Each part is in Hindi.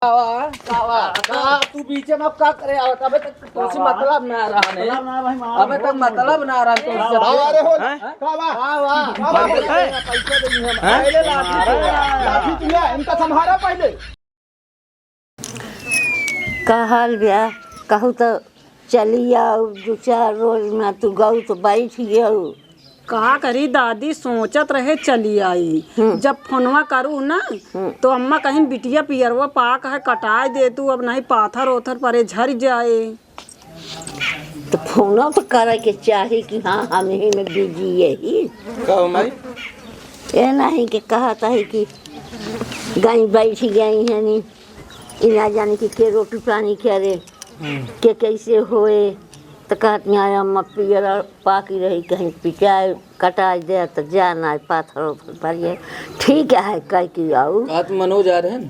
तू बीच में अब क्या करे आवत अबे तक तुझसे मतलब ना रहा ने अबे तक मतलब ना रहा तो अरे हो पैसा देनी है पहले लाठी तुझे इनका संभारा पहले का हाल ब्या कहू तो चली आओ 2-4 रोज में तू गऊ तो बैठ गऊ कहा करी दादी सोचत रहे चली आई जब फोनवा करू ना तो अम्मा कहीं बिटिया पियरवा पाक है कटाए दे तू अब नहीं पाथर ओथर परे झर जाए तो फोन तो करे के चाहे कि हाँ हम ही में बिजी यही कहो माई ये नहीं कि कहता है कि गई बैठ गई है नी इना जाने कि रोटी पानी करे के कैसे होए तो कहती हैं अम्मा पियर पाकी रही कहीं पिटाए कटाए दे तो जाना है पाथर पर ठीक है कह के आओ बात मनोज आ रहे हैं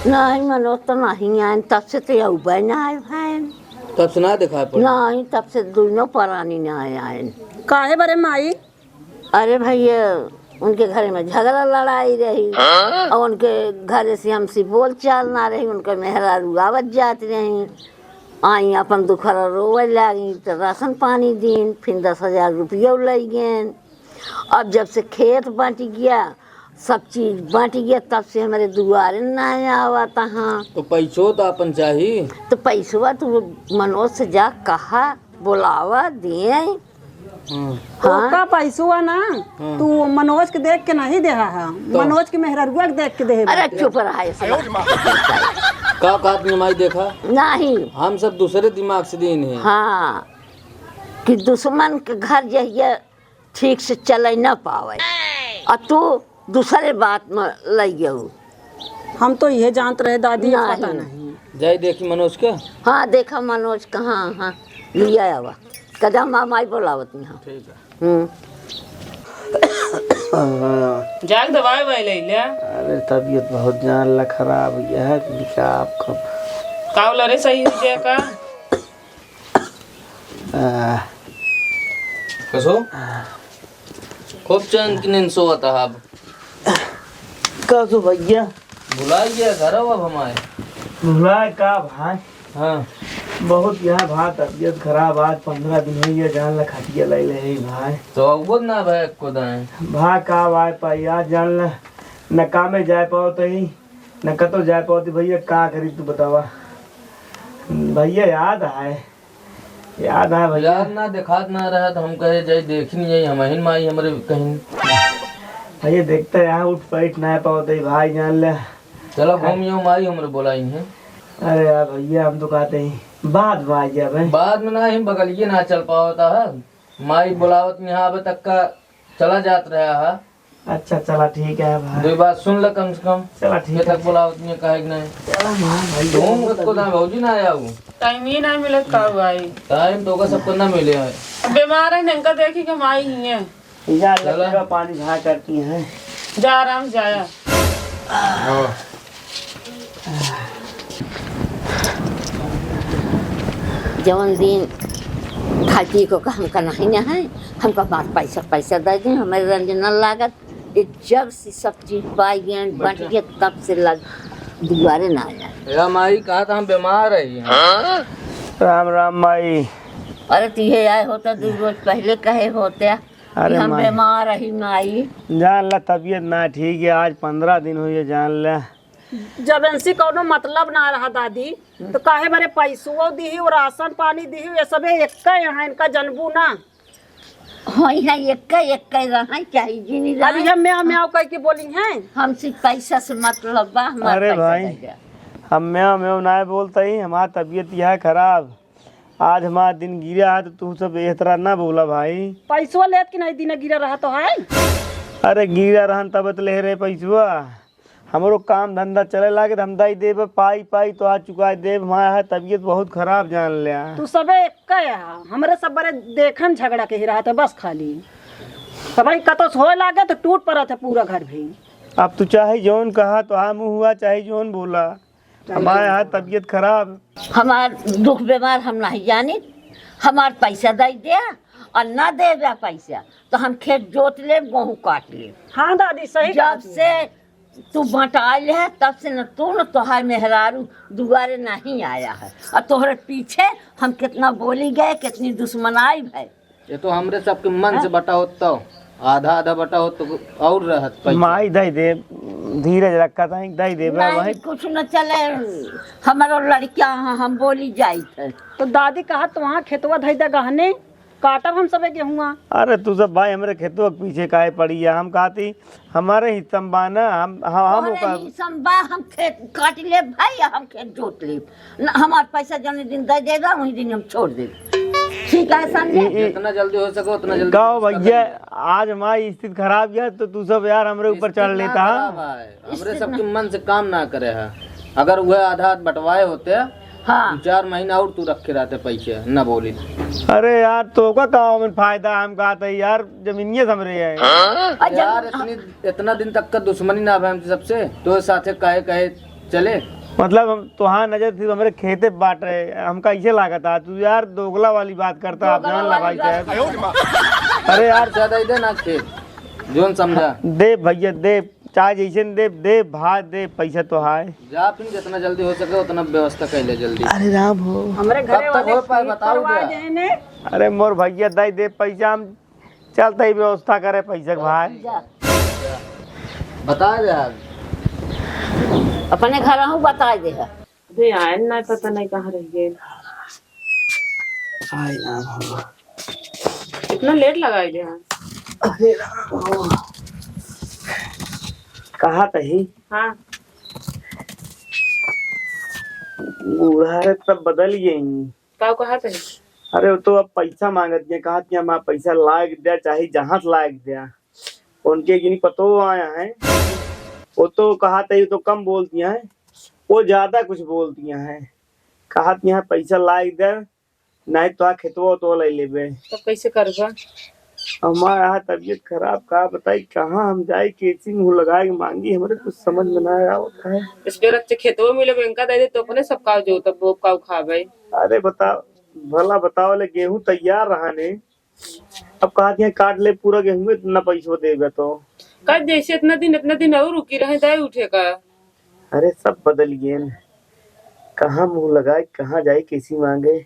नहीं मनोज तो नहीं आए तब से तो आऊ बना आए भाई तब सुना दिखा पड़ नहीं तब से दोनों परानी ना आए काहे बरे माई अरे भैया उनके घर में झगड़ा लड़ाई रही और उनके घर से हमसे बोल चाल ना रही उनका मेहरा रुआवत जाती रही आई अपन दुखरा रोवे लगी तो राशन पानी दीन फिर 10,000 रुपया लग गए अब जब से खेत बंट गया सब चीज बंट गया तब से हमारे दुआरे ना आवा तहाँ तो पैसो तो अपन चाहिए तो पैसवा तू मनोज से जा कहा बुलावा दिए का पैसुआ ना तू मनोज के देख के नहीं दे है मनोज के मेहररुआ के देख के दे अरे चुप रहा का कात ने माई देखा नहीं हम सब दूसरे दिमाग से दिन है हाँ कि दुश्मन के घर जहिए ठीक से चल न पावे और तू दूसरे बात में लग गऊ हम तो ये जानते रहे दादी पता नहीं जाए देखी मनोज के हाँ देखा मनोज कहाँ हाँ लिया आवा कदम माई बोलावत यहाँ ठीक है जाग दवाई वाई ले लिया। अरे तबीयत बहुत जान खराब है क्या आपको कावला रे सही हो जाए का कसो खूब चैन की नींद सोता है अब कसो भैया बुलाई गया घर अब हमारे भुला का भाई हाँ बहुत यहाँ भाई तबीयत खराब आज 15 दिन हुई है जान खटिया ले ले भाई तो अब ना भाई को दाएं भाई का भाई पाई आज जान ल न कामे जाए पाओ तो ही न कतो जाए पाओ तो भैया का करी तू बतावा भैया याद है भैया यार ना दिखात ना रहा तो हम कहे जाए देख नहीं जाए हम माई हमारे कहीं भैया देखते यहाँ उठ बैठ ना पाओ तो भाई जान ले चलो घूमियो माई हमारे बोलाई है अरे यार भैया हम तो कहते हैं बाद में आ गया भाई बाद में ना ही बगलिए ना चल पाता है माई बुलावत में यहाँ अभी तक का चला जात रहा है अच्छा चला ठीक है भाई दो बात सुन ले कम से कम चला ठीक तक बुलावत में कहे नहीं चला भाई तुम को ना भौजी ना आया हूँ टाइम ही ना मिले का भाई टाइम तो का सबको ना मिले है बीमार है इनका देखी कि माई ही है या लगा पानी भा करती हैं जा आराम जाया जवन दिन खाती को हमका नहीं ना है हमका बात पैसा दे दें हमारे रंजन लागत ये जब से सब चीज पाई गए बट गया तब से लग दुआरे ना आया या माई कहा था हम बीमार है राम राम माई अरे तुझे आए होता 2 रोज पहले कहे होते अरे हम माई। बीमार रही माई जान ला तबीयत ना ठीक है आज 15 दिन हुई है जान ला जब इनसे कोनो मतलब ना रहा दादी तो काहे बारे पैसुओ दी और राशन पानी दी ये सबे एक यहाँ इनका जनबू ना हाँ यहाँ एक रहा चाहिए जी नहीं अभी हम म्याऊ कह के बोली हैं हमसे पैसा से मतलब बा हमारा अरे पैसा भाई। दे जा। हम मैं ना बोलता ही हमारी तबीयत यह है खराब आज हमारा दिन गिरा है तो तू सब इस तरह ना बोला भाई पैसुआ लेत कि नहीं दिन गिरा रहा तो है अरे गिरा रहन तब तो ले रहे पैसवा हमारो काम धंधा चले लागे तो हम दाई देव पाई तो आज चुका देव हमारा है तबीयत बहुत खराब जान लिया तू सबे एक हमरे सब बड़े देखन झगड़ा के ही रहा था बस खाली तो भाई कतो सोए लागे तो टूट पड़ा था पूरा घर भी अब तू चाहे जौन कहा तो हाँ मुँह हुआ चाहे जौन बोला हमारे यहाँ तबीयत खराब हमार दुख बीमार हम नहीं जानी हमार पैसा दे दिया और ना देगा पैसा तो हम खेत जोत ले गेहूँ काट ले हाँ दादी सही जब से तू बटाइल है तब से न तू न तोहार मेहरारू दुआरे नहीं आया है और तोहरे पीछे हम कितना बोली गए कितनी दुश्मनाई है। ये तो हमरे सबके मन से बटा होता हो, आधा आधा बटा हो तो और रहत पैसा। माई दई दे, धीरज रखा था दई दे नहीं कुछ न चले, हमारो लड़कियां हम बोली जाई थे। तो दादी कहा तो वहाँ खेतवा धई दा गहने काटब हम सबे गेहुआ। अरे तू सब भाई हमारे खेतों के पीछे काहे पड़ी है, हम कहती हमारे ही संबाना हम संबा हम खेत काट ले भाई, हम खेत जोत ले, हमारे पैसा जौन दिन दे देगा वही दिन हम छोड़ दे। ठीक है समझे, जितना जल्दी हो सके उतना जल्दी गाओ भैया। आज हमारी स्थिति खराब है तो तू सब यार हमारे ऊपर चढ़ लेता। हमरे सबके मन से काम ना करे है। अगर वह आधा हाथ बंटवाए होते हाँ 4 महीना और तू रखे रहते पैसे न बोली। अरे यार तो का गाँव में फायदा, हम कहते यार जमीनिये समझ है यार इतना दिन तक का दुश्मनी ना है हमसे सबसे, तो साथे कहे कहे चले। मतलब हम तुहार नजर थी हमारे खेते बांट रहे, हमका ऐसे लागत था तू यार दोगला वाली बात करता। आप जान लगाई चाहे अरे यार ज्यादा दे ना खेत जोन समझा दे भैया दे, चाहे जैसे दे भाई दे, पैसा तो है जा फिर जितना जल्दी हो सके उतना व्यवस्था कर ले जल्दी। अरे राम हो हमरे घरे वाले हो पाए बताओ देने। अरे मोर भैया दई दे पैसा, हम चलते ही व्यवस्था करे पैसा के भाई। बता दे अपने घर हूँ बता दे। अभी आए ना, पता नहीं कहाँ रह गए। इतना लेट लगाए थे। अरे राम कहा तही हाँ उधार सब बदल गई। का कहा थे? अरे वो तो अब पैसा मांगत है, कहा कि हमारा पैसा लायक दिया चाहे जहाँ से लायक दिया, उनके गिनी पतो आया है। वो तो कहा था तो कम बोलती हैं, वो ज्यादा कुछ बोलती हैं। कहा यहाँ पैसा लायक दे नहीं तो खेतवा तो ले लेबे। तो कैसे करबा? हमारे यहाँ तबीयत खराब, कहा बताई कहाँ हम जाए, कैसी मुँह लगा के मांगी, हमारे कुछ समझ में ना आया होता है। इस बेर अच्छे खेतों मिले बैंक दे दे तो अपने सब काव जो तब वो काव खा भाई। अरे बताओ भला बताओ ले गेहूं तैयार रहा ने, अब कहा दिया काट ले पूरा गेहूं इतना पैसा देगा तो कल जैसे इतना दिन और रुकी रहे दाई उठे का। अरे सब बदल गए न, कहाँ मुंह लगाए कहाँ जाए कैसी मांगे,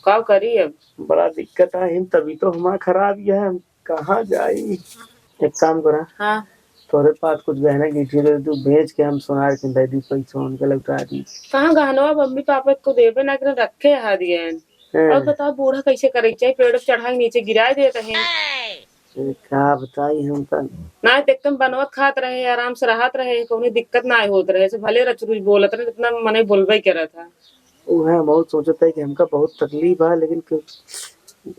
काव करी अब बड़ा दिक्कत है। हम तभी तो हमारा खराब है, हम कहाँ जाए। एक काम करा हाँ तोरे पास कुछ गहना गिठी दे तू बेच के हम सोनार के दे दी पैसा उनके लौटा दी। कहाँ गहनवा मम्मी पापा को देवे ना कर रखे हाथ दिए। और बताओ बूढ़ा कैसे करे चाहिए, पेड़ चढ़ा के नीचे गिरा देते हैं। क्या बताई हम तो ना एकदम बनवत खात रहे, आराम से रहत रहे, कोई दिक्कत ना होत रहे। से भले रचरुच बोलत रहे, इतना मने बोलबे करे था। वो है बहुत सोचता है कि हमका बहुत तकलीफ है, लेकिन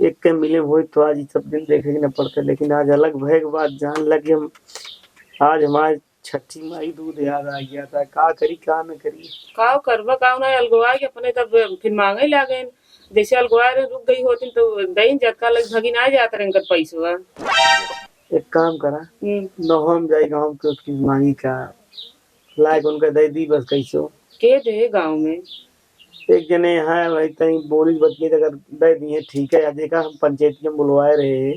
एक के मिले हुए तो आज सब दिन देखे न पड़ते। लेकिन आज अलग भय के बाद जान लगे हम, आज हमारे छठी माई दूध याद आ गया था। का करी का न करी, का करबा का ना अलगवा के अपने तब फिर मांगे लागे। जैसे अलगवा रुक गई होती तो दही झटका लग भगी ना जाता रंकर पैसा। एक काम करा न हम जाए गाँव के उसकी मांगी का लायक उनका दे दी बस। कैसे के दे गाँव में एक जने है भाई कहीं बोली बतिए अगर दे दिए ठीक है। देखा हम पंचायत में बुलवाए रहे,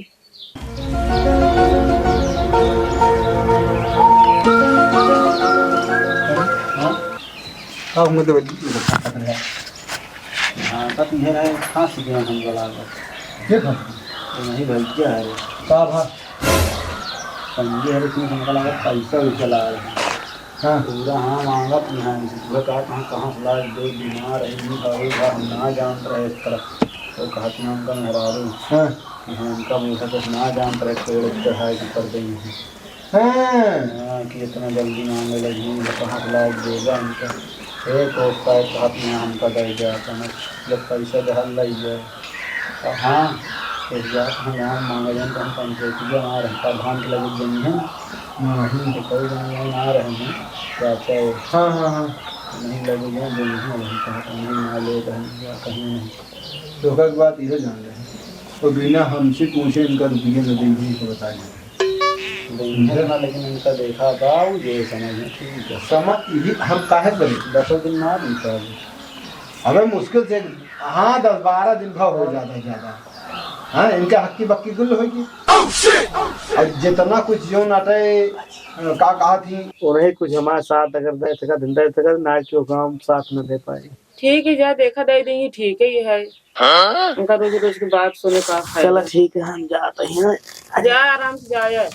पूरा हाँ मांगा कहाँ से लाए दो बीमार है हम ना जान रहे इस तरह। तो कहा कि उनका मेहरारू उनका मुझे तो ना जान रहे पेड़ चढ़ाए की कर गई है कि इतना जल्दी मांगे लगी कहाँ से लाए देगा उनका। एक होता है कहा कि हमका दे गया जब पैसा जहाँ लग गया। हाँ एक बात हम यहाँ मांगे जाए तो हम पंचायती आ रहे हैं प्रधान के लगे जमी है तो कई जन आ रहे हैं क्या चाहे। हाँ हाँ हाँ नहीं लगेगा जो नहीं कहा नहीं ना ले रहेंगे कहीं नहीं। धोखा की बात ये जान रहे हैं तो बिना हमसे पूछे इनका रुपये तो देंगे तो बताएंगे ना। लेकिन इनका देखा था वो ये समझ में ठीक है समझ ये हम काहे करें 10 दिन ना बीता हमें मुश्किल से हाँ 10-12 दिन भाव हो जाता है ज़्यादा। हाँ इनका हक्की बक्की गुल होगी और जितना कुछ जो नाटे का कहा थी उन्हें कुछ हमारे साथ अगर दे सका धंधा सका ना क्यों काम साथ न दे पाए। ठीक है, जा देखा दे देंगे, ठीक ही है। उनका रोज रोज की बात सुने का चलो फायदा। ठीक है हम जाते हैं। जा आराम से जाए।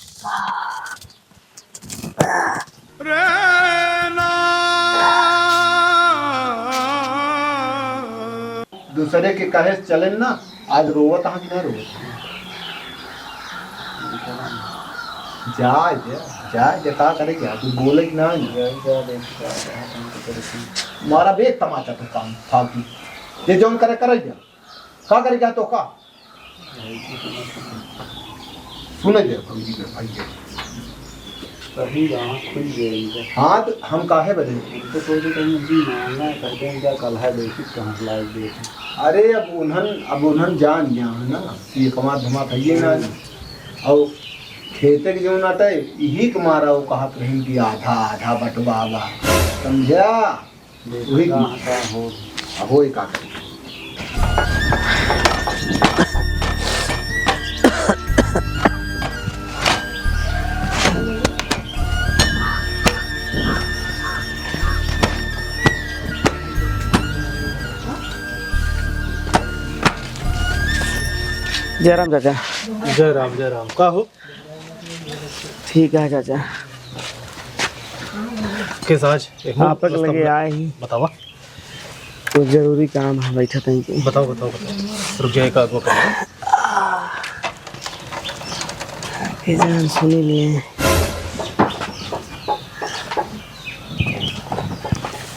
दूसरे के कहे चले ना, आज रोवत कहाँ की ना रोवत जाए का करेगा तू बोले कि ना मारा बेग तमाचा तो काम फालतू ये जो करे करेगा का करेगा तो का सुने दे भाई सही राह खुल गई। हाँ तो हम काहे बदले तो सोचे कहीं भी मांगना करते हैं क्या कल है देखी कहाँ से लाए देखे। अरे अब उन्हन जान गया है ना ये कमा धमा खाइए ना और खेते के जो नाता है यही कमारा वो कहा रही कि आधा आधा बटवावा समझा वही हो का करे। जयराम चाचा। जय राम का हो ठीक है चाचा। किस आज एक आप तक लगे आए ही बतावा कुछ जरूरी काम है बैठा था कि बताओ रुक जाए का आगो कर जान सुनी लिए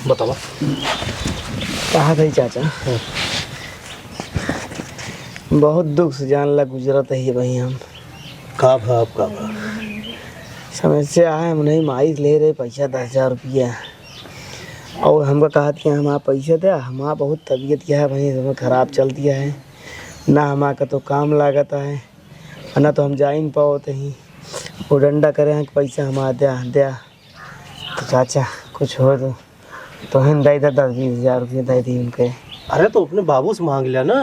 बतावा कहा था चाचा बहुत दुख से जान लग गुजरत है भाई हम का भाव समस्या है हम नहीं माई ले रहे पैसा 10,000 रुपया और हमको कहा कि हमारा पैसा दे हमारा बहुत तबीयत क्या है भाई हमें ख़राब चल दिया है ना हमारा का तो काम लागत है ना तो हम जा ही नहीं पाते ही वो डंडा करे हैं कि पैसा हमारा दे तो चाचा कुछ हो तो हम दे 10-20 हज़ार रुपये दे दी उनके। अरे तो अपने बाबू से मांग लिया ना।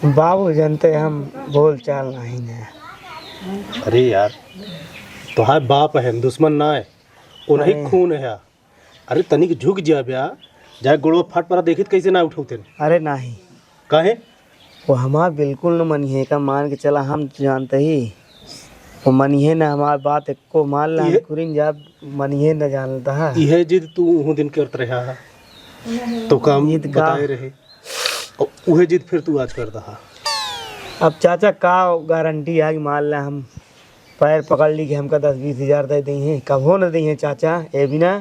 बाबू जानते हम बोल चाल नहीं है। अरे यार तुम्हारे बाप है दुश्मन ना है उन्हीं खून है। अरे तनिक झुक जा ब्या जाए गुड़ो फट पड़ा देखित कैसे ना उठौते। अरे नहीं काहे वो हमारा बिल्कुल न मनिए का मान के चला हम जानते ही वो मनिए न हमारी बात एक को मान ला कुरिन जा मनिए न जानता है। यह जिद तू उह दिन करत रहा तो काम बताए रहे और वह जिद फिर तू आज कर रहा। अब चाचा का गारंटी है कि मान ला हम पैर पकड़ ली कि हमका 10-20 हज़ार दे दी हैं कबो न दी हैं चाचा ये भी ना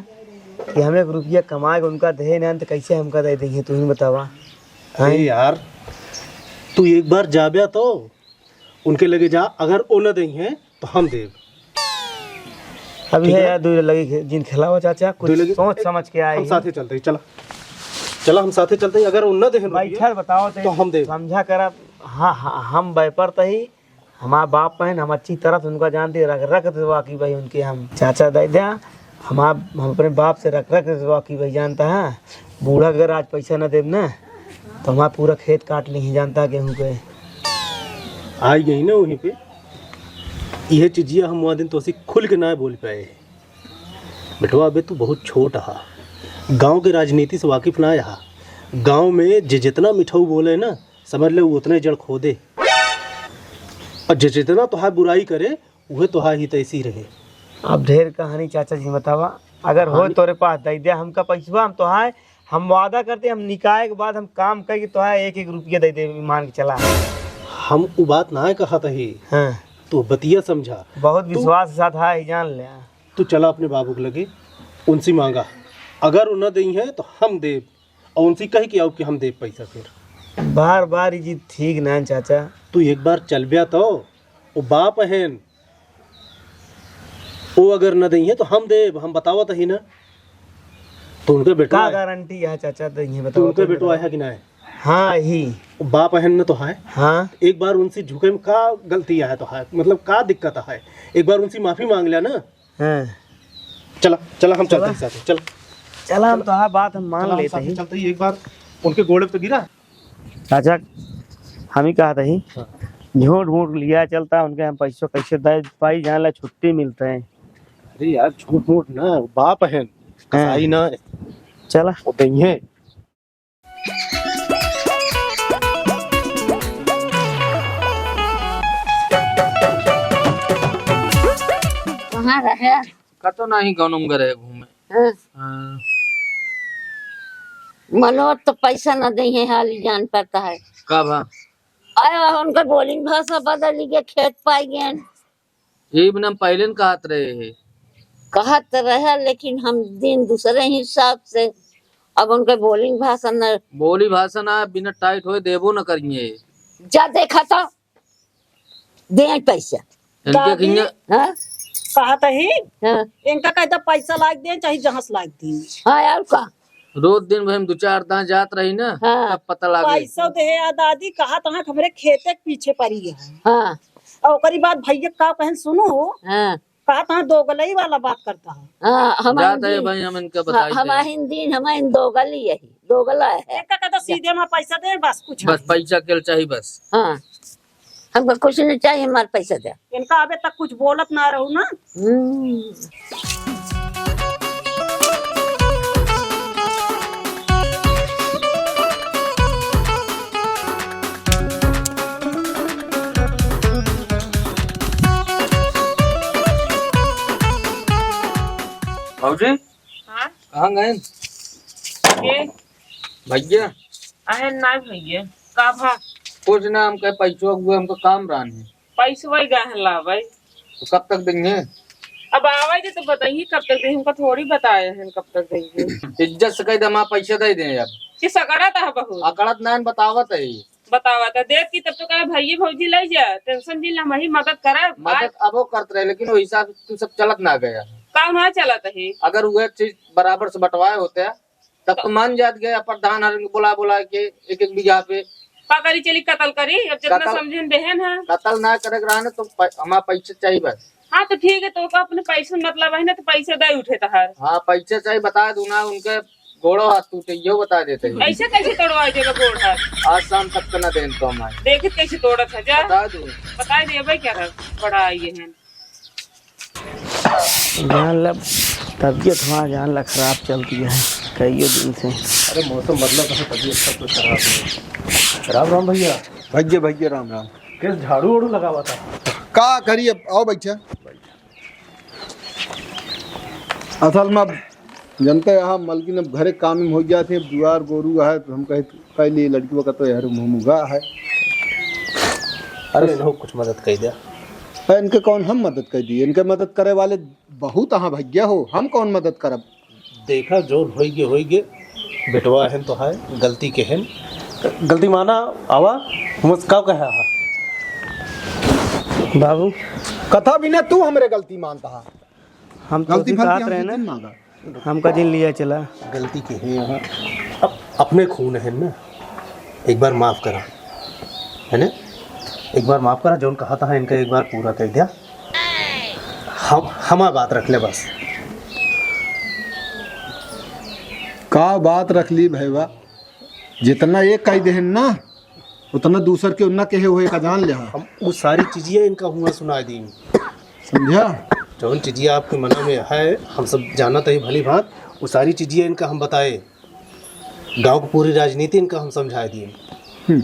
कि हमें 1 रुपया कमा के उनका दे ना तो कैसे हमका दे देंगे तू ही बतावा। अरे यार तू एक बार जा ब्या तो उनके लगे जा अगर वो न दें हैं तो हम देव। अभी है यार दूर लगी जिन खिलावा चाचा कुछ सोच समझ के आए हम साथे चलते ही चला हम साथे चलते ही अगर उन न दें भाई खैर बताओ तो हम देव समझा कर। हाँ हम व्यापार तही हमारा बाप है हम अच्छी तरह उनका जानते रख देवा कि भाई उनके हम चाचा दे दिया हम अपने बाप से रख देवा कि भाई जानता है बूढ़ा अगर आज पैसा न दे ना तो हमारा पूरा खेत काट नहीं जानता गेहूँ के आई गई ना वहीं पे। यह चीजिया हम वहाँ दिन तो खुल के ना बोल पाए। बेटवा अबे तू बहुत छोट हा गांव के राजनीति से वाकिफ ना रहा। गांव में जितना मिठाऊ बोले ना समझ ले उतने जड़ खो दे और जितना तुहार बुराई करे वह तुहार ही तैसी रहे। अब ढेर कहानी चाचा जी बतावा अगर हो तोरे पास दे दिया हमका पैसा हम तो है हम वादा करते हम निकाय के बाद हम काम करके तो है 1-1 रुपया दे दे मान के चला। हम वो बात ना कहा था ही हाँ तू बतिया समझा बहुत विश्वास के साथ है जान ले। तू चला अपने बाबू के लगे उनसे मांगा अगर वो न दी है तो हम देव और उनसे कही कि आओ कि हम देव पैसा फिर बार बार जी ठीक ना चाचा तू एक बार चल गया तो वो बाप है वो अगर न दी है तो हम देव हम बतावा तो ही ना। तो उनके बेटा का गारंटी है चाचा तो ये तो बताओ उनके बेटो है कि ना है। हाँ ही वो बाप है न तो है। हाँ एक बार उनसे झुके में का गलती है तो है मतलब का दिक्कत है एक बार उनसे माफी मांग लिया ना। हाँ चला हम चलते हैं साथ चल चला हम तो हाँ बात हम मान लेते हैं चलते ही एक बार उनके घोड़े पे गिरा। चाचा हम ही कहा था ही झूठ मूठ लिया चलता उनके हम पैसों कैसे दे पाई जान ला छुट्टी मिलते हैं अरे यार झूठ मूठ ना, बाप है कसाई ना, चला वो नहीं है। कहाँ रहे? कतो नहीं गौनम गए घूमे। हाँ? हाँ। मनोज तो पैसा न दे है, हाल ही जान पड़ता है। कब? आया उनका बोलिंग भाषा बदल के खेत पाई गए। ये बिना पहले न कहत रहे है। कहत तो रहे, लेकिन हम दिन दूसरे हिसाब से, अब उनके बोलिंग भाषा न बोली भाषा ना बिना टाइट होए देबो न करिए। जा देखा तो दे पैसा। इनके दादी? खिंया हाँ? कहा ही हाँ? इनका कहता पैसा लाग दे चाहे जहाँ से लाग दी। हाँ यार का रोज दिन भर हम 2-4 दां जात रही ना, हाँ। तब पता लगे। पैसा दे या दादी कहा तहाँ हमरे खेते के पीछे पड़ी है। हाँ और ओकरी बात भैया का कहन सुनो, हाँ कहा तहाँ दोगलई वाला बात करता है। हाँ जात है भाई हम इनका बताई हमारे दिन हमारे दो गली यही दो गला है। इनका कहता सीधे में पैसा दे बस कुछ बस पैसा के चाहिए बस। हाँ हमको कुछ नहीं चाहिए, हमारे पैसा दे। इनका अबे तक कुछ बोलत ना रहू ना। भाजी हाँ कहाँ गए ये भैया? अहन ना भैया का भा कुछ ना, हम कहे पैसों हुए हमको काम रान है। पैसे वही गहन ला भाई। तो कब तक देंगे? अब आवाज तो बताइए कब तक देंगे, हमको थोड़ी बताए हैं कब तक देंगे। इज्जत से कह दे हम पैसे दे दें अब। कि सकड़ा था बहुत अकड़त नान बतावत है। बतावा था देख की तब तो कहे भैया भौजी ले जा टेंशन जी हमारी मदद करे। मदद अब वो करते रहे, लेकिन वो हिसाब से तू सब चलत ना गया। काम ना चला है। अगर वह चीज बराबर से बंटवाए होते तब तो मान जात गए प्रधान हर बुला बुला के एक एक बीघा पे। का करी चली कतल करी, अब जितना कतल- समझे बहन है। कतल ना करे रहने तो हमारा पैसे चाहिए बस। हाँ तो ठीक है, तो का अपने पैसे मतलब है ना, तो पैसे दे उठे तहार। हाँ पैसे चाहिए, बता दू ना उनके घोड़ो हाथ टूटे यो बता देते हैं। ऐसे कैसे तोड़वाए देगा गोड़ हाथ? आज शाम तक का ना देन तो हमारे देखे कैसे तोड़त है जा बता दू। बता दे भाई क्या रहा बड़ा ये है। जान ला तबीयत वहाँ जान ला खराब चलती है कई दिन से। अरे मौसम बदला तो तबीयत सब कुछ खराब है। राम राम भैया। भैया भैया राम राम। कैसे झाड़ू वाड़ू लगा हुआ था? का करिए आओ बैठा। असल में अब जनता यहाँ मलकिन अब घरे काम में हो जाते हैं, दुआर गोरू है तो हम कह लिए लड़की का तो यार मुँगा है। अरे इन्हों कुछ मदद कर दिया। इनके कौन हम मदद कर दिए, इनके मदद करे वाले बहुत हाँ भैया हो, हम कौन मदद करब। देखा जो होइगे बेटवा है तो है गलती के हैं, गलती माना आवा मुझ का कहा हा। बाबू कथा भी ना तू हमरे गलती मानता है। हम तो गलती बात फलती रहे हम ना, कितनी मांगा। हमका दिन लिया चला। गलती के हैं यहाँ, अब अपने खून है ना, एक बार माफ़ करा है ना, एक बार माफ़ करा। जो कहा था इनका एक बार पूरा कर दिया। हम बात रख ले बस। का बात रख ली भैया, जितना एक कह दे ना उतना दूसर के उन्ना कहे हुए का जान ले। हम वो सारी चीज़ें इनका हुआ सुना दी, समझा। जो चीज़ें आपके मन में है हम सब जाना तो भली बात, वो सारी चीज़ें इनका हम बताए, गांव की पूरी राजनीति इनका हम समझा दिए।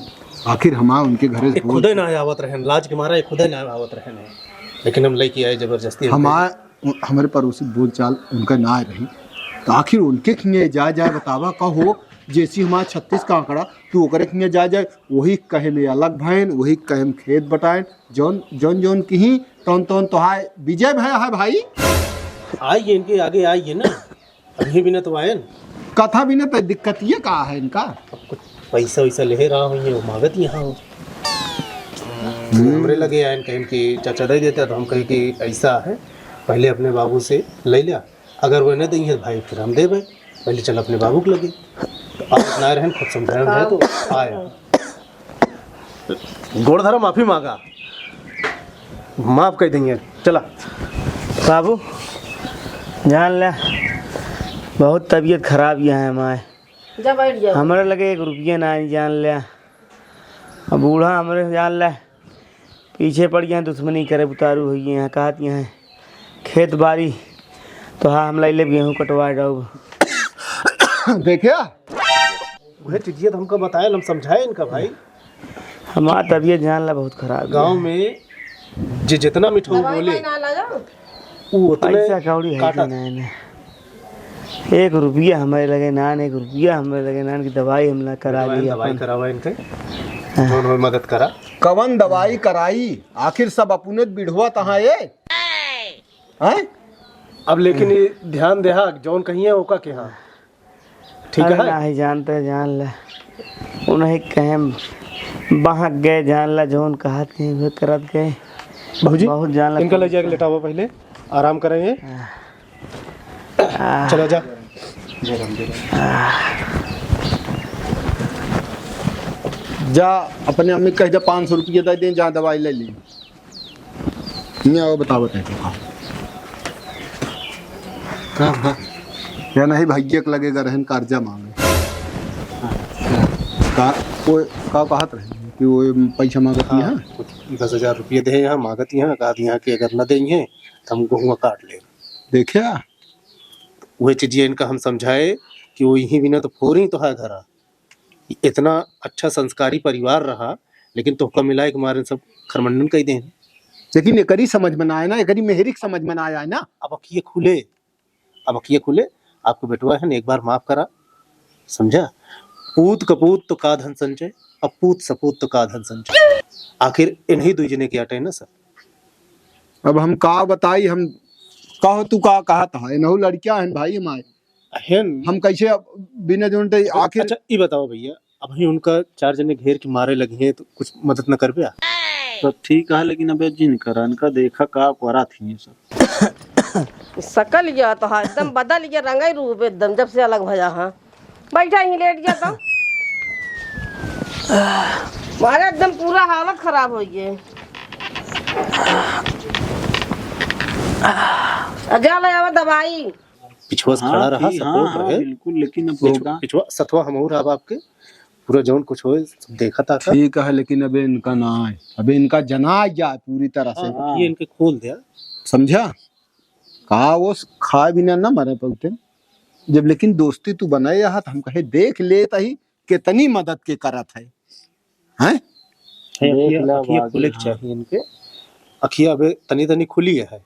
आखिर हम उनके घरे खुद ना आवत रहे, लाज के मारा खुद ना आवत रहे, लेकिन हम लेके आए जबरदस्ती। हमारे पड़ोसी बोल चाल उनका ना रही तो आखिर उनके खिए जा जाए बतावा कहो। जैसी हमारा 36 का आंकड़ा तू ओकरे खिए जा जाए, वही कहे में अलग भैन, वही कहे में खेत बटाएं, जौन जौन जौन की तौन तौन तो है विजय भय है भाई। आइए इनके आगे आइए ना, अभी भी ना तो आए कथा भी ना तो दिक्कत ये का है इनका। कुछ पैसा वैसा ले रहा हूँ, वो मांगत यहाँ हो हमरे लगे आए कहें कि चाचा दे देता, तो हम कहे कि ऐसा है पहले अपने बाबू से ले लिया, अगर वो नहीं देंगे भाई फिर हम दे भाई, पहले चल अपने बाबू को लगे। तो आप इतना रहन खुद समझाए रहे तो आए गोड़ धरा माफ़ी मांगा, माफ़ कर देंगे। चला बाबू जान ले बहुत तबीयत खराब यहाँ है हमारे। जा बैठ जाओ। हमारे लगे 1 रुपया ना जान ले, अब बूढ़ा हमारे जान ले पीछे पड़ गए, दुश्मनी करे उतारू हुई यहाँ कहत यहाँ खेत बाड़ी तो हाँ हम ले गेहूँ कटवा जाओ। देखिया वह चीजिए तो हमको बताए, हम समझाए इनका भाई। हमारा तबीयत जान ला बहुत खराब गांव में जितना मिठाई बोले वो उतने पैसा कौड़ी है काटा। कि नहीं? 1 रुपया हमारे लगे नान, 1 रुपया हमारे लगे नान की दवाई हमला करा ली। दवाई करावा इनके जो उन्होंने मदद करा। कवन दवाई कराई, आखिर सब अपने बिढ़वा तहाँ ये हैं? अब लेकिन ये ध्यान दे हा जौन कहीं है ओका के हाँ ठीक है। नहीं जानते जान ला उन्हें कहें बहाँ गए जान ला जोन कहा थे वे करत गए भाजी बहुत जान ला। इनका ले जाके लेटावा, पहले आराम करेंगे। चला जा। जा अपने अम्मी कह जा 500 रुपये दे दें, जहाँ दवाई ले ली। नहीं आओ बताओ या नहीं भैया के लगेगा रहन कर्जा मांगे का कहत रहे कि वो पैसा मांगती है। कुछ 10,000 रुपये दे यहाँ मांगती हैं, कहा दिया कि अगर न देंगे तो हम गेहूँ काट ले। देखिया वह चीज़ें इनका हम समझाए कि वो यहीं बिना तो फोरी तो है घरा। इतना अच्छा संस्कारी परिवार रहा लेकिन तुमका मिला कि हमारे सब खरमंडन कही दें। लेकिन एकरी समझ में ना आए ना, एकरी मेहरिक समझ में ना आया है ना। अब अखिए खुले, अब अखिए खुले। आपको बेटवा है ना, एक बार माफ करा, समझा। पूत कपूत तो का धन संचय, अब पूत सपूत तो का धन संचय। आखिर इन्हीं दो जने की आटे ना सर। अब हम का बताई, हम कहो तू का कहा था इनहु लड़कियां हैं भाई हमारे, हम कैसे बिना जोनते आखिर। अच्छा ये बताओ भैया, अब ही उनका 4 जने घेर के मारे लगे हैं तो कुछ मदद न कर पाया। सब ठीक है लेकिन अबे जिन करा इनका देखा का करा थी सब सकल गया तो हाँ एकदम बदल गया, रंगाई रूप एकदम जब से अलग भया। हाँ बैठा ही लेट गया तो मारे एकदम पूरा हालत खराब हो गई। जा ले आवा दवाई। पिछुआ से खड़ा रहा, सपोर्ट रहे बिल्कुल, लेकिन अब होगा पिछुआ सतवा हम रहा आपके पूरा जौन कुछ हो देखा था। ठीक है लेकिन अबे इनका ना है, अबे इनका जना जाए पूरी तरह से। ये इनके खोल दिया, समझा। कहा वो खाए बिना ना मरे पलते जब, लेकिन दोस्ती तू बनाए यहाँ तो हम कहे देख लेता ही कितनी मदद के करत है हैं? अखिया खुले चाहिए इनके। अखिया अबे तनी तनी खुली है,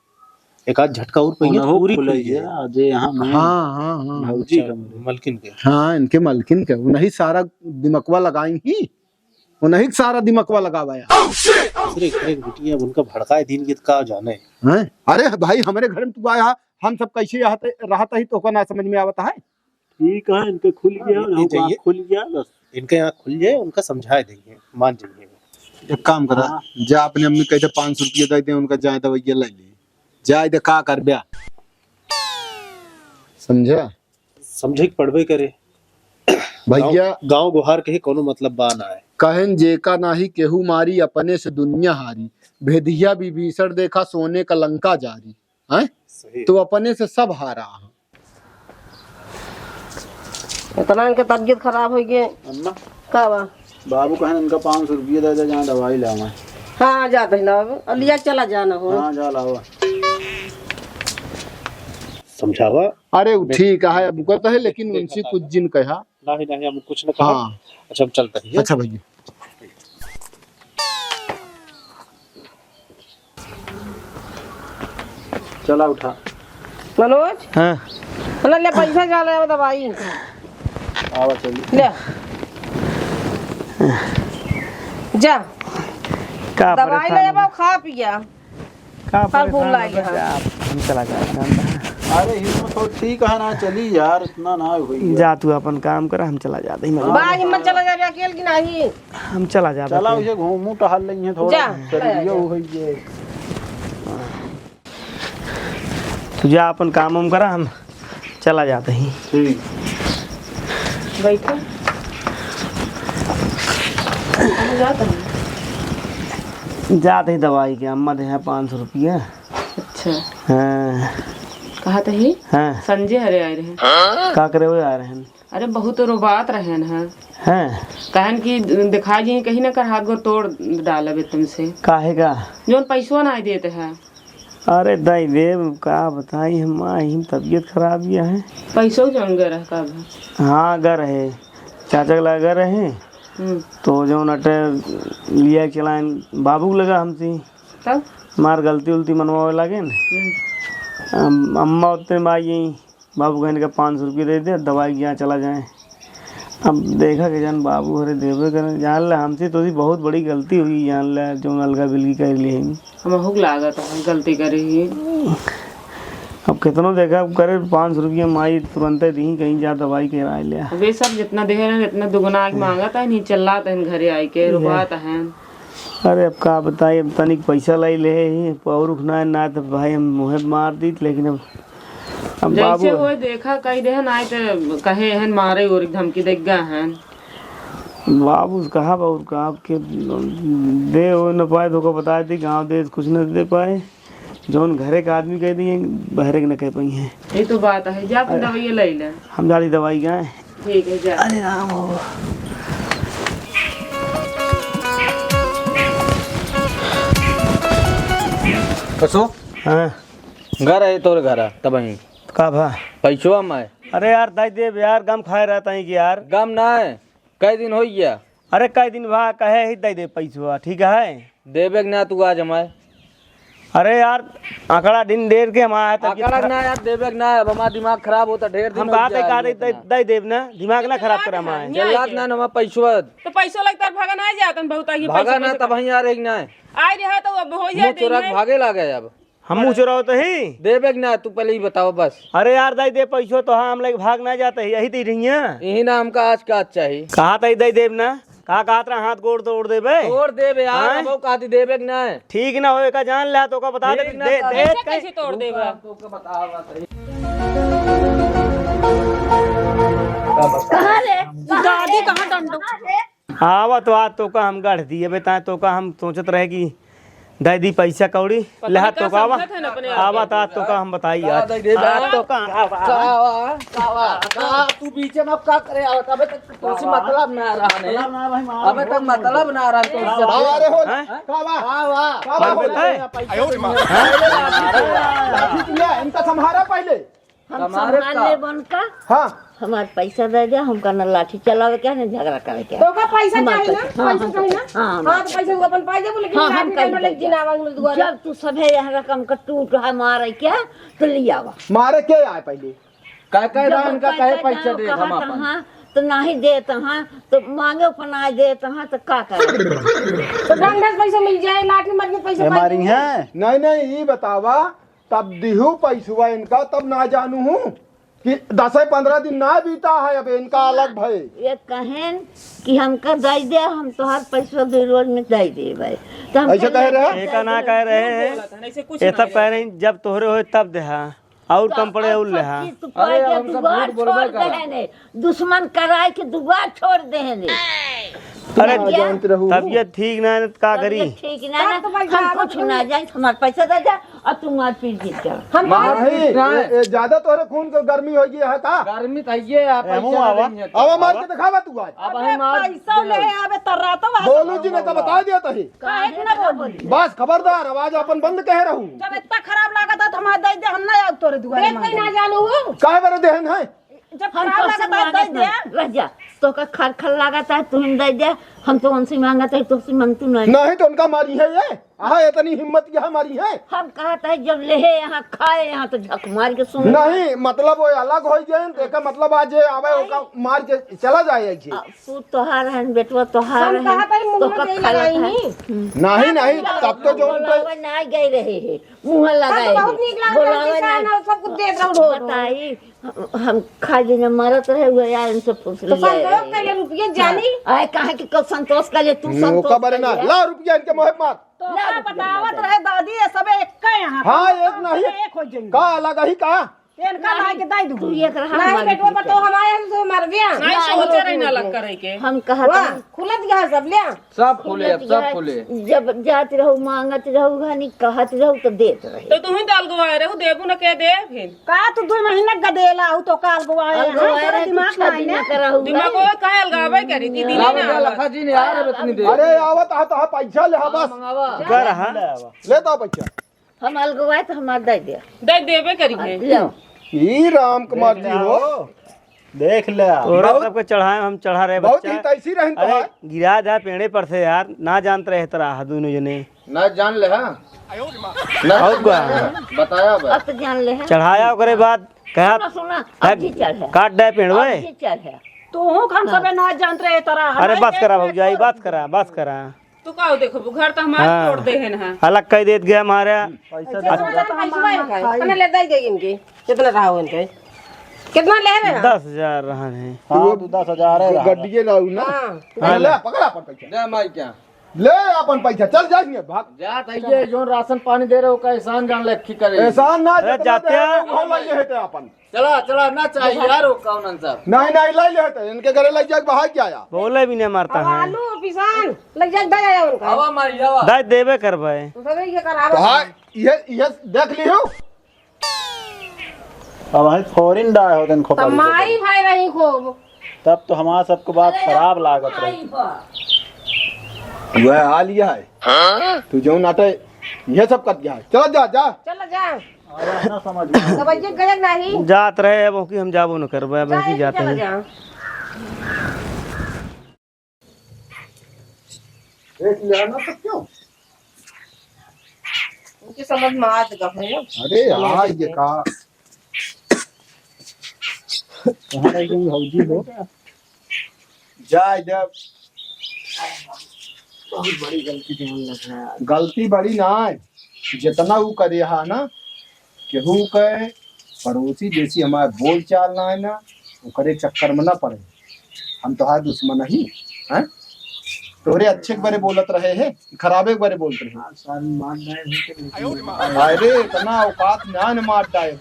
एक आध झटका और पहिया पूरी खुली है। अजय यहाँ में हाँ हाँ हाँ भौजी मलकिन के। हाँ इनके मलकिन के उन्हीं सारा दिमकवा लगाई ही, उन्हीं सारा दिमकवा लगावाया। बिटिया उनका भड़काए दिन की का जाने हैं? अरे भाई हमारे घर में तू आया, हम सब कैसे रहता ही तो ना समझ में आवता है। ठीक है, इनके खुल गया, खुल गया बस। इनके यहाँ खुल जाए, उनका समझा देंगे, मान जाइए। एक काम करा, जा अपने अम्मी कहते 500 रुपये दे दे, उनका जाए दवाइया ले ली जाए दे का कर ब्या। समझा। समझे कि पढ़वे करे भैया गांव गुहार के ही कोनो मतलब बा ना है। कहन जेका नाही केहू मारी, अपने से दुनिया हारी। भेदिया विभीषण देखा सोने का लंका जारी हैं? तो अपने से सब हारा। इतना इनके तबीयत खराब हो गई। अम्मा का बा बाबू कहन इनका 500 रुपये दे दे, जहाँ दवाई लावा। हाँ जाते ही ना लिया चला जाना हो। हाँ जा लावा। समझावा। अरे ठीक है अब कहता है लेकिन उनसे कुछ जिन कहा नहीं नहीं हम कुछ न कहा। हाँ अच्छा हम चलते हैं। अच्छा भैया चला उठा मनोज। हाँ ले पैसा जा ले दवाई आवा चली ले जा का दवाई ले आओ, खा पिया का फल फूल लाएंगे। हम चला जाए। अरे हिम्मत तो ठीक है ना, चली यार इतना ना हुई। जा तू अपन काम कर, हम चला जाते ही। बा हिम्मत चला जा अकेले की नहीं। हम चला जाते। चला उसे घूमू टहल रही है थोड़ा, जा। चलिए हुई। तू जा अपन काम हम करा, हम चला जाते ही। ठीक बैठो जाते ही दवाई के अम्मा दे 500 रुपया। अच्छा हाँ कहा ही हाँ संजय हरे आए रहे। का करे हुए आ रहे हैं? अरे बहुत रोबात रहे हैं। हैं कहन की दिखा जी कहीं ना कर हाथ गोर तोड़ डालबे तुमसे, काहे का? जोन पैसवा ना देते हैं। अरे दाई देव का बताई हम तबीयत खराब किया है। पैसों जंग रहा हाँ घर है चाचा के लगा रहे तो जो नटे लिया चलाए बाबू लगा हमसे तब मार गलती उल्टी मनवावे लगे न अम्मा उतने में आई बाबू कहने का 500 रुपये दे दे दवाई यहाँ चला जाए। अब देखा कि जान बाबू हरे देवे कर जान ला हमसे तो बहुत बड़ी गलती हुई जान ला जो अलगा बिल्की कर लिए हम हुक लागत है गलती करी। अब कितनों देखा करे 500 रुपये माई तुरंत दी कहीं जा दवाई के राय लिया। वे सब जितना दे रहे इतना दुगना मांगा था नहीं चल है घरे आई के रुकवाता है। अरे अब का बताइए अब तनिक पैसा लाई ले और रुकना ना तो भाई हम मुँह मार दी लेकिन अब बाबू जैसे वो देखा कही दे ना तो कहे हैं मारे और धमकी देख गए हैं बाबू कहा बाबू का आपके दे हो न पाए तो को बता दी गाँव दे कुछ न दे पाए जौन घरे का आदमी कह दिए बहरे न कह पाई हैं। ये तो बात है जा अपन दवाई ले ले हम जाली दवाई गए ठीक है जा। अरे राम हो कसो हाँ घर है तोरे घर तब ही का भा पैसवा में अरे यार दाई देव यार गम खाए रहता है कि यार गम ना है कई दिन हो गया अरे कई दिन भा कहे ही दाई दे पैसवा ठीक है देवे ना तू आज हमारे अरे यार आंकड़ा दिन देर के हम आया था आकड़ा ना यार देवे ना है हमारा दिमाग खराब होता ढेर दिन हम कहा दाई देव ना दिमाग ना खराब करा हमारे जल्लाद ना हमारा पैसवा तो पैसों लगता है भागा ना जाता बहुत आगे भागा ना तब ही आ रही ना आ रहा तो अब हो मुँह चोरा के भागे लागे अब हम मुँह चुराओ तो ही देवे ना तू पहले ही बताओ बस। अरे यार दाई दे पैसो तो हम लोग भाग ना जाते यही दे रही है यही ना हमका आज का आज चाहिए कहा था दाई देव ना कहा रहा हाथ गोड़ तोड़ दे बे तोड़ देवे यार वो कहती देवे ना है ठीक ना होए का जान ले तो का बता दे कैसे तोड़ देगा दादी कहाँ डंडो आवा तो आज तो का हम गढ़ दिए बेटा तो का हम सोचत रहे कि दादी पैसा कौड़ी ले तो का आवा तो आज तो का हम बताई आज तो का तू बीचे में अब का करे आवत अबे तक तुझसे मतलब ना रहा नहीं अबे तक मतलब ना रहा तुझसे अरे हो इनका संभारा पहले हम संभाले बन का हाँ हमारे पैसा दे दे हमका न लाठी चलावे क्या न झगड़ा करे क्या तो का पैसा चाहिए ना पैसा चाहिए ना हाँ हां तो पैसा अपन पाई दे लेकिन हम लाठी में जिना मांग दुआ जब तू सभे यहाँ रकम का टूट है मारे क्या तो ले आवा मारे के आए पहले कह रहा इनका कहे पैसा दे हम अपन हाँ तो नहीं देता हाँ तो मांगे ऊपर ना देता हाँ तो का करे तो डंडा पैसा मिल जाए लाठी मार के पैसा हमारी है नहीं ये बतावा तब दिहू पैसुआ इनका तब ना जानू हूँ कि 10-15 दिन ना बीता है अब इनका अलग भय ये कहें कि हमका दे दे हम तो हर पैसा दे रोज में दे दे भाई तो हम ऐसे कह रहे हैं एक ना कह रहे हैं ये सब कह रहे हैं जब तोहरे हो तब देहा और कम पड़े और लेहा अरे हम सब झूठ बोलबे कर दुश्मन कराए के दुआ छोड़ दे अरे तबियत ठीक ना है तो का करी ठीक ना हम कुछ ना जाए हमारे पैसा दे जा और तुम मार पीट जीत जाओ हम नहीं ज्यादा तोहरे खून को गर्मी हो गई है का गर्मी चाहिए आप अब मार के दिखावा तू आज अब हम पैसा ले आवे तर्रा तो बोलू जी ने तो बता दिया तही काहे ना बोल बस खबरदार आवाज अपन बंद कह रहूं जब इतना खराब लगा था हमारा दे दे हम ना आउ तोरे दुआ में ना जानू काहे बरे देहन है जब खराब लगा था दे दे रह जा तो का खर खर लगा था तुम दे दे हम तो उनसे मांगा था तो से मन तू नहीं तो उनका मारी है ये हाँ इतनी हिम्मत क्या हमारी है हम कहा था जब ले यहाँ खाए यहाँ तो झक मार के सुन नहीं मतलब वो अलग हो गए देखा मतलब आज आवे ओका मार के चला जाए ऐसे तू तोहार है बेटवा तोहार हम कहा था मुंह में तेल लगाई नहीं नहीं तब तो जो बुलावे ना गए रहे हैं मुँह लगाए बहुत नीक लागल किसान सब कुछ देख रहा हूं बताई हम खा देने मरत रहे हुए यार इनसे पूछ तो संतोष के लिए रुपये जानी आए कहा कि कब संतोष का लिए तू वो संतोष खबर है ना ला रुपया इनके मोह मार तो का बतावत रहे दादी ये सब एक का यहाँ हाँ एक नहीं एक हो जाएंगे का अलग ही का इनका लाई के दाई तू दूँ एक रहा नहीं हमारी बेटवा पर तो हमारे हम तो मर गया नहीं सोचे रही ना लग करे के हम कहा वाह खुलत गया सब लिया सब खुले अब सब खुले जब जाते रहो मांगत रहो घनी कहत रहो तो देत रहे तो तुम्हें दाल गवाए रहो देबू ना के दे फिर का तू 2 महीना गदेला हो तो काल गवाए दिमाग नहीं ना दिमाग को काहे अलगावे करी दी दिली ना लखा जी ने यार इतनी देर अरे आवत आ तो पैसा ले बस मंगावा कर हाँ ले तो पैसा हम अलगवाए तो हमार दे दे दे देबे करिए। लो ई राम कुमार जी हो देख ले तोरा सबके चढ़ाए हम चढ़ा रहे बहुत ही बच्चा। तैसी रहन तो है गिरा जा पेड़े पर से यार, ना जानते रहे तरह दोनों जने। ना जान ले हाँ और क्या? बताया बे। अब तो जान ले हैं चढ़ाया ओकरे बाद कहा सुना अब जी चढ़ है काट दे पेड़वे। अब जी चढ़ है तू हम सबे ना जानते रहे तरह अरे बस करा भौजाई, बात करा। तू का देखो घर तो हमारे हाँ। तोड़ दे है ना। अलग कह देत गया हमारे। कितना ले दे इनके कितना रहा हो इनके कितना ले रहे हैं 10,000 रहा है। हाँ तू 10,000 है गड्डिए लाऊ ना हाँ ले पकड़ा अपन पैसा जा माई क्या ले अपन पैसा चल जाएंगे भाग जा तइये जो राशन पानी दे रहे हो का एहसान जान ले की करे। एहसान ना अरे जाते हैं। हो ले हेते अपन चला ना चाहिए यार वो कौन सब। नहीं ले ले हेते इनके घरे ले जाके भाग के आया बोले भी नहीं मारता है। आलू पिसान लग जाए दे आया उनका हवा मारी हवा। दाई देवे कर भाई। तो सब ये करा तो हाँ ये देख ली हो अब भाई फॉरिन डाय हो दिन खोपा माई भाई रही खूब तब तो हमारा सबको बात खराब लागत रही। वह हाल यह है तू जो नाटे ये सब कर दिया है चलो जा चलो जा आया ना समझ में। सब ये गजब नहीं जात रहे अब कि हम जाबो न करबे अब ऐसे जाते चलो हैं। जा देख लिया ना सब क्यों उनकी समझ में आ चुका है अरे यार ये कहा कहाँ रह गई हौजी हो जाए जब गलती बड़ी ना है जितना वो करे हा ना केहू के पड़ोसी जैसी हमारे बोल चाल ना है ना वो करे चक्कर में ना पड़े। हम तो हाथ दुश्मन ही हैं तोरे अच्छे के बारे बोलत रहे हैं खराबे के बारे बोलते रहे। अरे इतना औकात ना न मार डाए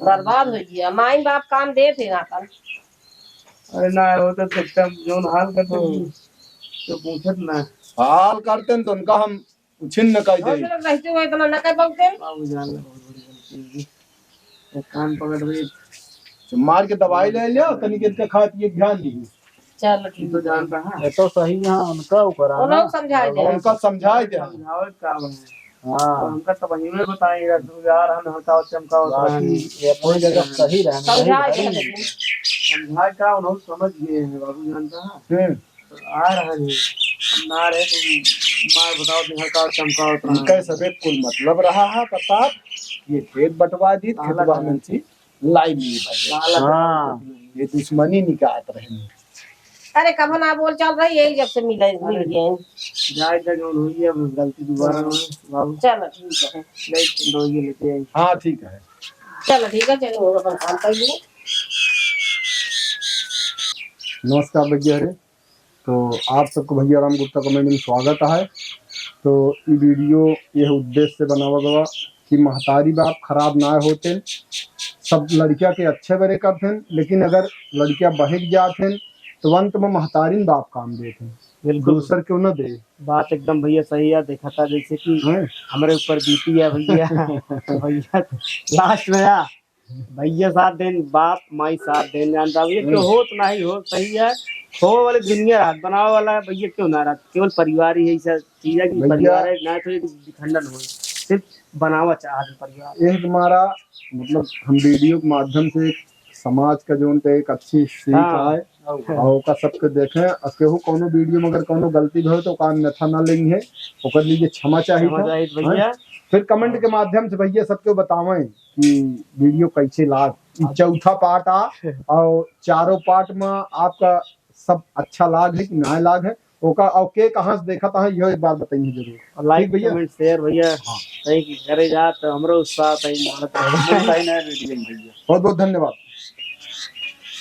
बर्बाद हो गया माई बाप काम दे थे ना कर अरे ना हो तो एकदम जोन हाल करते तो पूछत ना हाल करते हैं तो उनका हम छिन्न कर दे रहते हुए इतना न कर पाते बाबू जान ले बहुत बड़ी गलती एक कान पकड़ रही तो मार के दवाई ले लिया तनिक इनके खाती ध्यान दी चलो ठीक तो जान रहा ये तो सही यहाँ उनका ऊपर वो लोग समझाए दे उनका समझाए दे समझावत काम है। हाँ हमका तो वही में बताएगा तू यार हम हटाओ चमकाओ बाकी ये अपनी जगह सही रहना समझाए सही दे समझा का उन्होंने समझ गए हैं बाबू जानता है तो आ रहा है हम ना रहे तुम मार बताओ तुम हटाओ चमकाओ उनका सबे कुल मतलब रहा है प्रताप ये खेत बंटवा दी खेतवा में से लाई ली भाई हाँ ये दुश्मनी निकात रहे अरे कब ना बोल चल रही यही जब से मिल गए जाए तक हुई है गलती दोबारा नहीं बाबू चलो ठीक है नहीं दो ये लेते हैं। हाँ ठीक है चलो ठीक है चलो अपन काम करिए नमस्कार भैया रे तो आप सबको भैया राम गुप्ता कमेंट में स्वागत है। तो ये वीडियो यह उद्देश्य से बनावा गया कि महतारी बाप खराब ना होते सब लड़किया के अच्छे बड़े करते लेकिन अगर लड़कियां बहक जाते तो अंत में महतारी बाप काम देते दूसर क्यों न दे। बात एकदम भैया सही है। देखा था जैसे कि हमारे ऊपर बीती है भैया भैया लास्ट में आ भैया 7 दिन बाप माई 7 दिन जानता भैया क्यों हो तो नहीं हो सही है हो वाले दुनिया रात बनाओ वाला है भैया क्यों ना रात केवल परिवार ही ऐसा चीज है कि परिवार है ना तो खंडन हो सिर्फ बनावा चाहते परिवार। ये तुम्हारा मतलब हम वीडियो के माध्यम से समाज का जो एक अच्छी सीख है और का सबके देखें केहू कोनो वीडियो में अगर कोनो गलती हो तो काम नथा ना लेंगे ओकर लिए क्षमा चाहिए भैया फिर कमेंट के माध्यम से भैया सबको बतावें कि वीडियो कैसे लाग चौथा पार्ट आ और चारों पार्ट में आपका सब अच्छा लाग है कि ना लाग है ओका और के कहाँ से देखा था यह एक बार बताइए जरूर। लाइक कमेंट शेयर भैया कहीं करे जा तो हमरो उत्साह बहुत बहुत धन्यवाद।